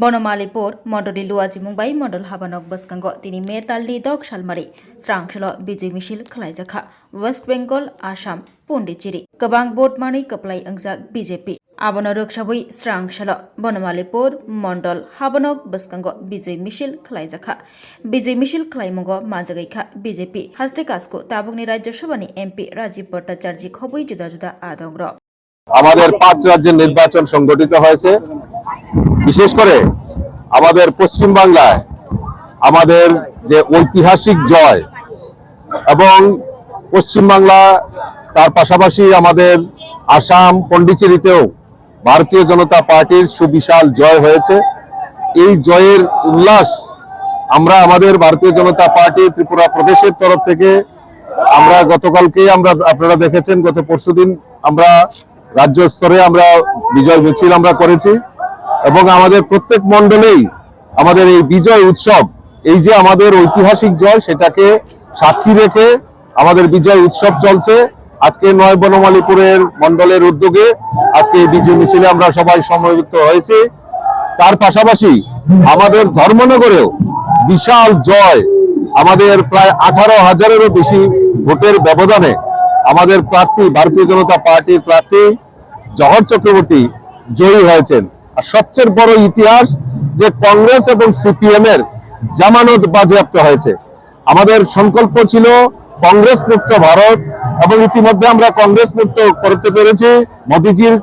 বনমালীপুর মন্ডলী লুয়াজি মুম্বাই মন্ডল হাবানক বসকাঙ্গ তিনি মে তালদি দক সালমারি স্রাংसल বিজয় মিছিল খালাইজাখা ওয়েস্ট বেঙ্গল आसाम पन्डिचेरी गोबां बटमानि कप्लाय अंजाक बीजेपी आबनो रोकसाबुई स्रांसल बनमालीपुर मन्डल हाबानक बसकांग विजय मिছিল खालाइजाखा विजय मिছিল खालाइमंग माजागैखा बीजेपी हास्ते कासको ताबुकनि राज्यसभानि एमपी राजीव भट्टाचार्य खबुई जुदा जुदा आदंग्र আমাদের 5 রাজ্যের নির্বাচন সংগঠিত হয়েছে। বিশেষ করে আমাদের পশ্চিম বাংলায় আমাদের যে ঐতিহাসিক জয় এবং পশ্চিম বাংলা তার পাশাপাশি আমাদের আসাম পন্ডিচেরিতেও ভারতীয় জনতা পার্টির সুবিশাল জয় হয়েছে। এই জয়ের উল্লাস আমরা আমাদের ভারতীয় জনতা পার্টি ত্রিপুরা প্রদেশের তরফ থেকে আমরা গতকালকে আপনারা দেখেছেন, গত পরশুদিন আমরা রাজ্য স্তরে আমরা বিজয় মিছিল আমরা করেছি এবং আমাদের প্রত্যেক মণ্ডলেই আমাদের এই বিজয় উৎসব, এই যে আমাদের ঐতিহাসিক জয় সেটাকে সাক্ষী রেখে আমাদের বিজয় উৎসব চলছে। আজকে নয় বনমালীপুরের মণ্ডলের উদ্যোগে আজকে এই বিজয় মিছিলে আমরা সবাই সমবেত হয়েছি। তার পাশাপাশি আমাদের ধর্মনগরেও বিশাল জয়, আমাদের প্রায় 18,000-এরও বেশি ভোটের ব্যবধানে আমাদের প্রার্থী ভারতীয় জনতা পার্টির প্রার্থী জহর চক্রবর্তী জয়ী হয়েছেন। আর সবচেয়ে বড় ইতিহাস যে কংগ্রেস এবং সিপিএম এর জামানত বাজেয়াপ্ত হয়েছে। আমাদের সংকল্প ছিল কংগ্রেস মুক্ত ভারত এবং ইতিমধ্যে আমরা কংগ্রেস মুক্ত করতে পেরেছি মোদিজির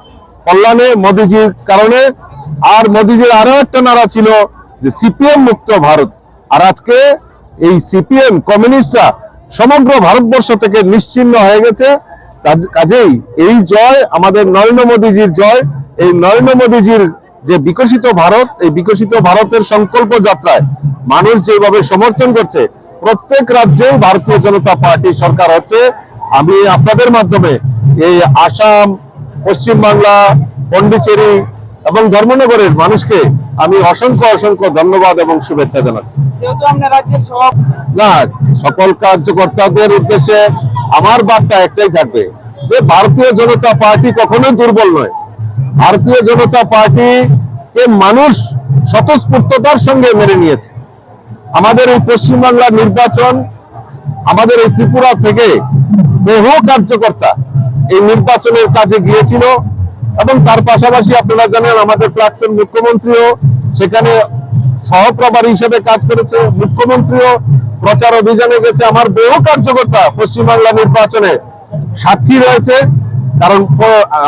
কল্যাণে, মোদিজির কারণে। আর মোদিজির আরো একটা নারা ছিল যে সিপিএম মুক্ত ভারত। আর আজকে এই সিপিএম কমিউনিস্টরা সমগ্র ভারতবর্ষ থেকে নিশ্চিহ্ন হয়ে গেছে। কাজেই এই জয় আমাদের নরেন্দ্র মোদীজির জয়। এই নরেন্দ্র মোদীজির যে বিকশিত ভারত, এই বিকশিত ভারতের সংকল্প যাত্রায় মানুষ যেভাবে সমর্থন করছে, প্রত্যেক রাজ্যে ভারতীয় জনতা পার্টি সরকার হচ্ছে। আমি আপনাদের মাধ্যমে এই আসাম, পশ্চিম বাংলা, পন্ডিচেরি এবং ধর্মনগরের মানুষকে আমি অসংখ্য ধন্যবাদ এবং শুভেচ্ছা জানাচ্ছি। না, সকল কার্যকর্তাদের উদ্দেশ্যে আমার বার্তা একটাই থাকবে যে ভারতীয় জনতা পার্টি কখনোই দুর্বল নয়। ভারতীয় জনতা পার্টিকে মানুষ স্বতঃস্ফূর্ততার সঙ্গে মেনে নিয়েছে। আমাদের এই পশ্চিমবাংলার নির্বাচন, আমাদের এই ত্রিপুরা থেকে বহু কার্যকর্তা এই নির্বাচনের কাজে গিয়েছিল এবং তার পাশাপাশি আপনারা জানেন আমাদের প্রাক্তন মুখ্যমন্ত্রীও সেখানে সহপ্রভারী হিসেবে কাজ করেছে। মুখ্যমন্ত্রীও প্রচার অভিযানে গেছে। আমার বহু কার্যকর্তা পশ্চিমবাংলা নির্বাচনে সাক্ষী রয়েছে, কারণ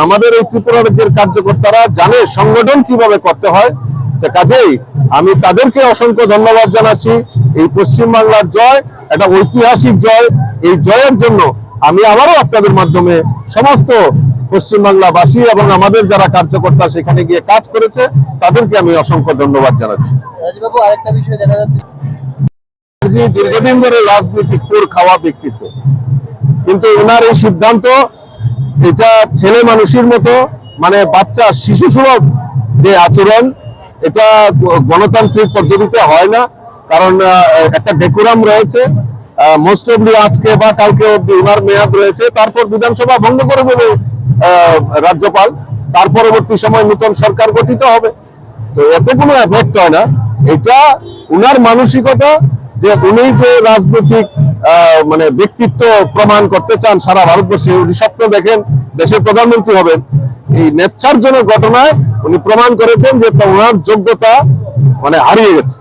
আমাদের এই ত্রিপুরা রাজ্যের কার্যকর্তারা জানে সংগঠন কিভাবে করতে হয়। কাজেই আমি তাদেরকে অসংখ্য ধন্যবাদ জানাচ্ছি। এই পশ্চিমবাংলার জয় একটা ঐতিহাসিক জয়। এই জয়ের জন্য আমি আবারও আপনাদের মাধ্যমে সমস্ত পশ্চিমবাংলাবাসী এবং আমাদের যারা কার্যকর্তা সেখানে গিয়ে কাজ করেছে তাদেরকে আমি অসংখ্য ধন্যবাদ জানাচ্ছি। আরেকটা বিষয় দেখা যাচ্ছে, দীর্ঘদিন ধরে রাজনীতিক পুর খাওয়া ব্যক্তিত্ব, কিন্তু ওনার এই সিদ্ধান্ত এটা ছেলে মানুষের মতো, মানে বাচ্চা শিশু সুলভ যে আচরণ, এটা গণতান্ত্রিক পদ্ধতিতে হয় না। কারণ একটা ডেকোরাম রয়েছে। মোস্ট অফলি আজকে বা কালকে অব্দি ওনার মেয়াদ রয়েছে, তারপর বিধানসভা ভঙ্গ করে দেবে রাজ্যপাল, তার পরবর্তী সময় নতুন সরকার গঠিত হবে। তো এতে কোনো এফেক্ট হয় না। এটা উনার মানসিকতা যে উনি যে রাজনৈতিক মানে ব্যক্তিত্ব প্রমাণ করতে চান সারা ভারতবর্ষে, উনি স্বপ্ন দেখেন দেশের প্রধানমন্ত্রী হবেন। এই নেচ্ছারজনক ঘটনায় উনি প্রমাণ করেছেন যে ওনার যোগ্যতা মানে হারিয়ে গেছে।